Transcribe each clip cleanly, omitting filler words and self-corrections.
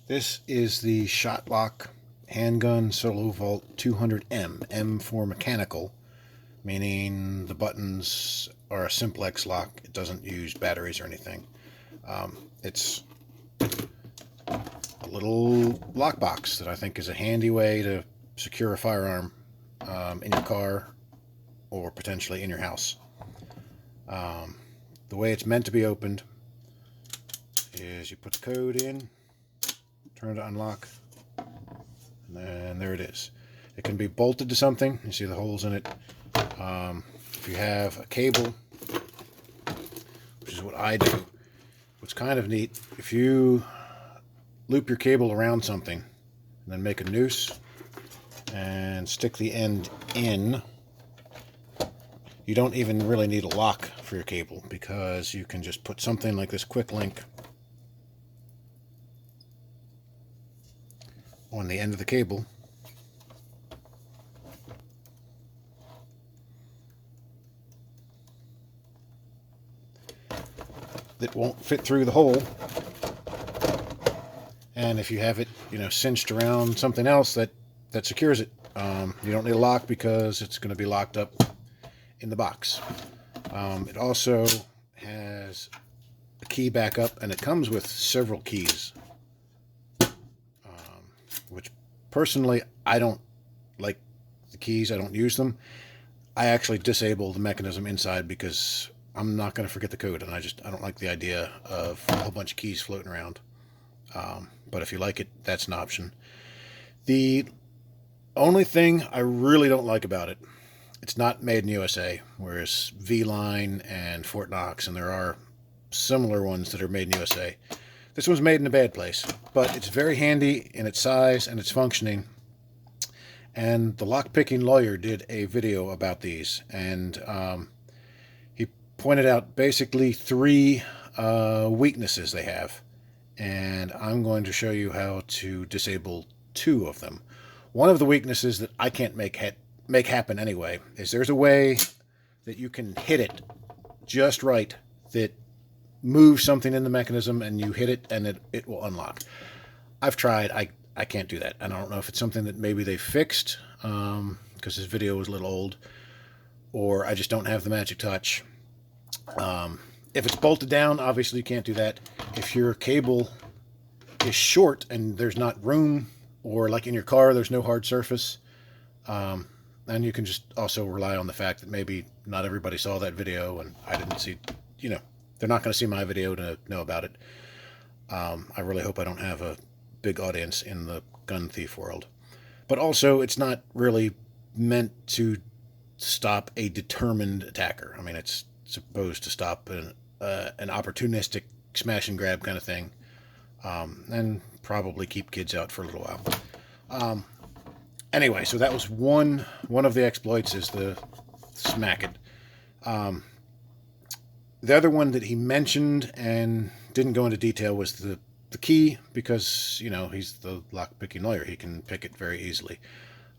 This is the Shotlock handgun solo vault 200M. M for mechanical, meaning the buttons are a simplex lock. It doesn't use batteries or anything. It's a little lockbox that I think is a handy way to secure a firearm in your car or potentially in your house. The way it's meant to be opened is you put the code in, turn to unlock, and there it is. It can be bolted to something. You see the holes in it. If you have a cable, which is what I do, what's kind of neat, if you loop your cable around something and then make a noose and stick the end in, you don't even really need a lock for your cable, because you can just put something like this quick link on the end of the cable, that won't fit through the hole. And if you have it, cinched around something else, that secures it. You don't need a lock because it's going to be locked up in the box. It also has a key backup, and it comes with several keys, which personally I don't like the keys. I don't use them. I actually disable the mechanism inside because I'm not going to forget the code, and I don't like the idea of a whole bunch of keys floating around. But if you like it, that's an option. The only thing I really don't like about it, it's not made in USA, whereas V-Line and Fort Knox, and there are similar ones that are made in USA. This one's made in a bad place, but it's very handy in its size and its functioning. And the Lockpicking Lawyer did a video about these, and he pointed out basically three weaknesses they have. And I'm going to show you how to disable two of them. One of the weaknesses that I can't make happen anyway is there's a way that you can hit it just right that moves something in the mechanism, and you hit it and it will unlock. I've tried. I can't do that. I don't know if it's something that maybe they fixed because this video was a little old, or I just don't have the magic touch. If it's bolted down, obviously you can't do that. If your cable is short and there's not room, or like in your car there's no hard surface, then you can just also rely on the fact that maybe not everybody saw that video, and I didn't see, they're not going to see my video to know about it. I really hope I don't have a big audience in the gun thief world. But also, it's not really meant to stop a determined attacker. I mean, it's supposed to stop an opportunistic smash and grab kind of thing, and probably keep kids out for a little while. Anyway, so that was one of the exploits, is the smack it. The other one that he mentioned and didn't go into detail was the key, because he's the lockpicking lawyer. He can pick it very easily.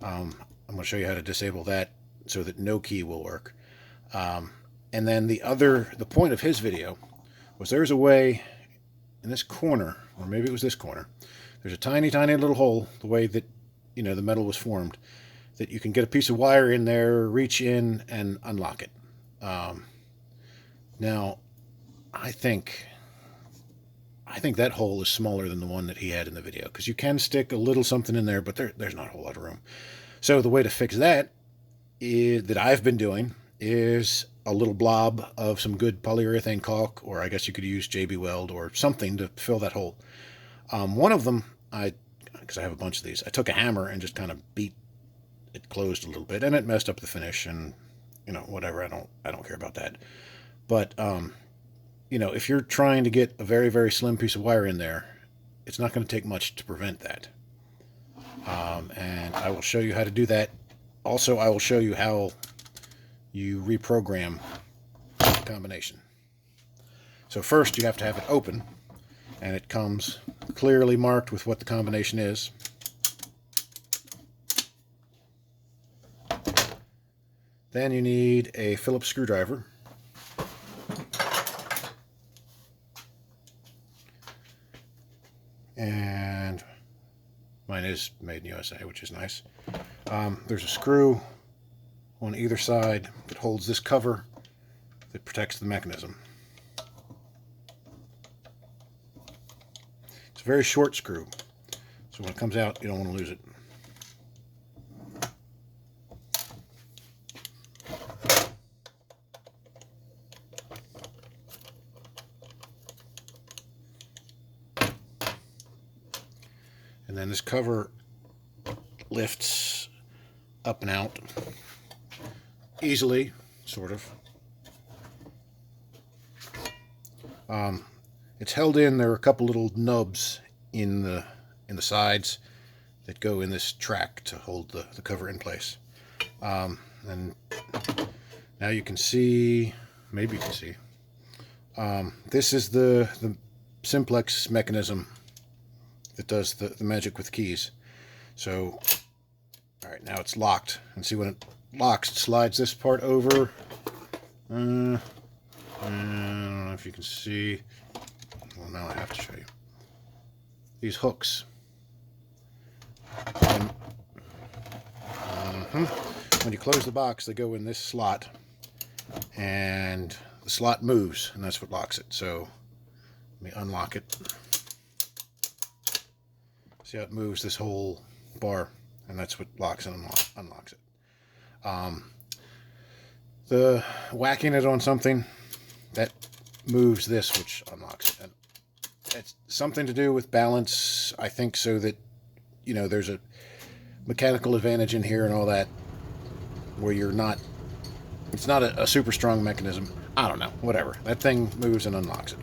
I'm going to show you how to disable that so that no key will work. And then the point of his video was there's a way in this corner, or maybe it was this corner, there's a tiny, tiny little hole, the way that, the metal was formed, that you can get a piece of wire in there, reach in, and unlock it. Now, I think that hole is smaller than the one that he had in the video, because you can stick a little something in there, but there's not a whole lot of room. So the way to fix that that I've been doing is a little blob of some good polyurethane caulk, or I guess you could use JB Weld or something to fill that hole. One of them, because I have a bunch of these, I took a hammer and just kind of beat it closed a little bit, and it messed up the finish, and whatever. I don't care about that. But if you're trying to get a very, very slim piece of wire in there, it's not going to take much to prevent that. And I will show you how to do that. Also, I will show you how you reprogram the combination. So first you have to have it open, and it comes clearly marked with what the combination is. Then you need a Phillips screwdriver. And and mine is made in USA, which is nice. There's a screw on either side that holds this cover that protects the mechanism. It's a very short screw, so when it comes out, you don't want to lose it. And then this cover lifts up and out easily, sort of. It's held in. There are a couple little nubs in the sides that go in this track to hold the cover in place. And now you can see, maybe you can see, this is the simplex mechanism that does the magic with keys. So, all right, now it's locked. And see, when it locks, it slides this part over. I don't know if you can see. Well, now I have to show you. These hooks. And, when you close the box, they go in this slot. And the slot moves, and that's what locks it. So, let me unlock it. See how it moves this whole bar, and that's what locks and unlocks it. The whacking it on something, that moves this, which unlocks it. And it's something to do with balance, I think, so that, you know, there's a mechanical advantage in here and all that, where you're not, it's not a super strong mechanism. I don't know, whatever. That thing moves and unlocks it.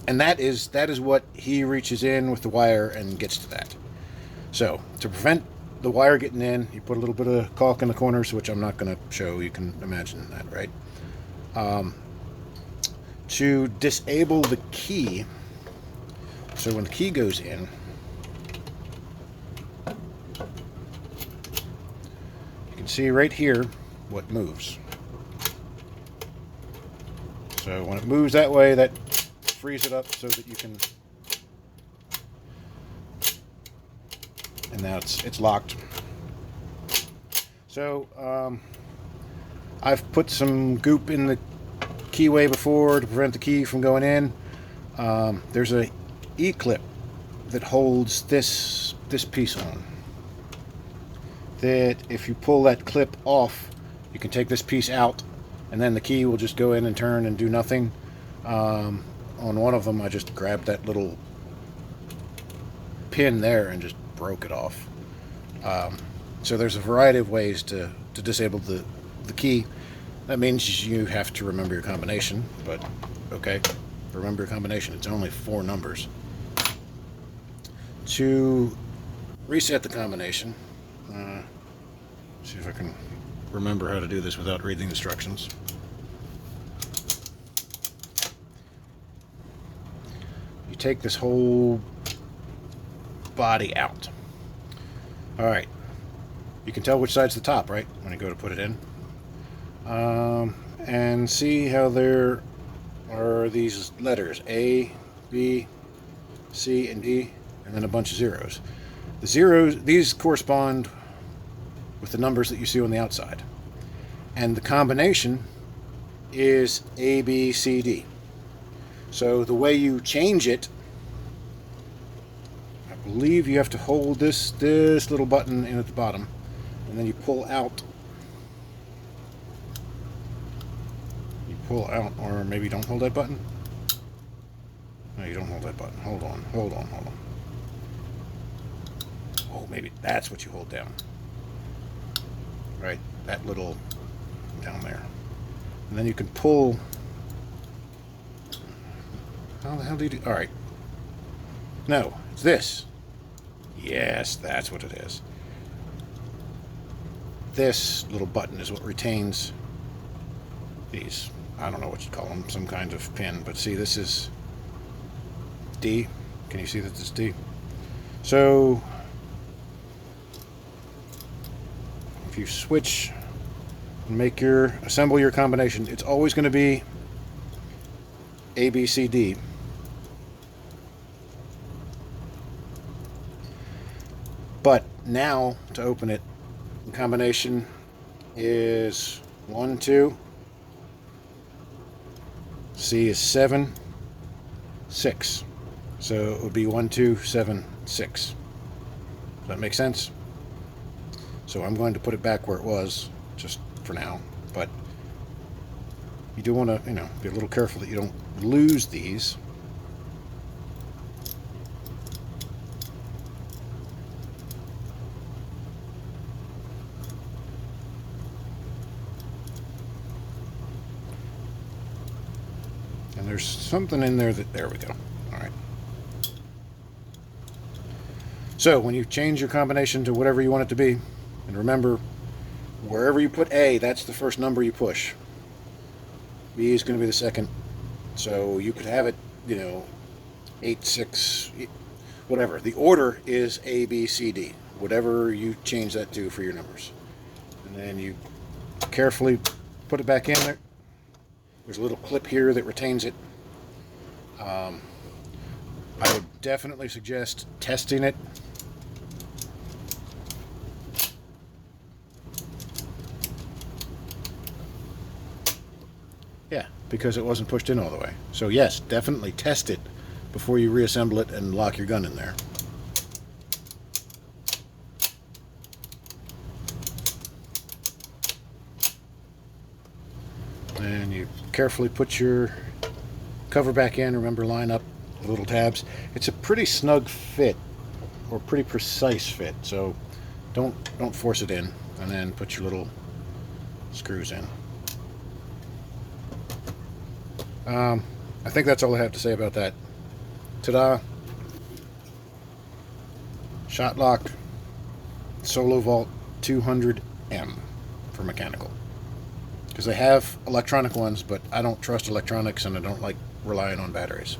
And that is what he reaches in with the wire and gets to that. So, to prevent the wire getting in, you put a little bit of caulk in the corners, which I'm not going to show. You can imagine that, right? To disable the key, so when the key goes in, you can see right here what moves. So when it moves that way, that frees it up so that you can, and now it's locked. So I've put some goop in the keyway before to prevent the key from going in. There's a E-clip that holds this piece on, that if you pull that clip off, you can take this piece out, and then the key will just go in and turn and do nothing. On one of them, I just grabbed that little pin there and just broke it off. So there's a variety of ways to disable the key. That means you have to remember your combination, but okay, remember your combination. It's only 4 numbers. To reset the combination, see if I can remember how to do this without reading the instructions. You take this whole body out. All right. You can tell which side's the top, right? When you go to put it in. And see how there are these letters, A, B, C, and D, and then a bunch of zeros. The zeros, these correspond with the numbers that you see on the outside. And the combination is A, B, C, D. So the way you change it, I believe you have to hold this little button in at the bottom, and then you pull out. You pull out, or maybe don't hold that button. No, you don't hold that button. Hold on. Oh, maybe that's what you hold down. Right, that little down there. And then you can pull. How the hell do you do? All right. No, it's this. Yes, that's what it is. This little button is what retains these. I don't know what you call them, some kind of pin. But see, this is D. Can you see that this is D? So if you switch and assemble your combination, it's always going to be A, B, C, D. But now to open it, the combination is 1, 2. C is 7, 6. So it would be 1, 2, 7, 6. Does that make sense? So I'm going to put it back where it was, just for now. But you do want to, be a little careful that you don't lose these. And there's something in there there we go. All right. So when you change your combination to whatever you want it to be, and remember, wherever you put A, that's the first number you push. B is going to be the second. So you could have it, 8, 6, whatever. The order is A, B, C, D. Whatever you change that to for your numbers. And then you carefully put it back in there. There's a little clip here that retains it. I would definitely suggest testing it. Yeah, because it wasn't pushed in all the way. So yes, definitely test it before you reassemble it and lock your gun in there. And you carefully put your cover back in. Remember, line up the little tabs. It's a pretty snug fit, or pretty precise fit, so don't force it in. And then put your little screws in. I think that's all I have to say about that. Ta-da! Shotlock Solo Vault 200M for mechanical. Because they have electronic ones, but I don't trust electronics and I don't like relying on batteries.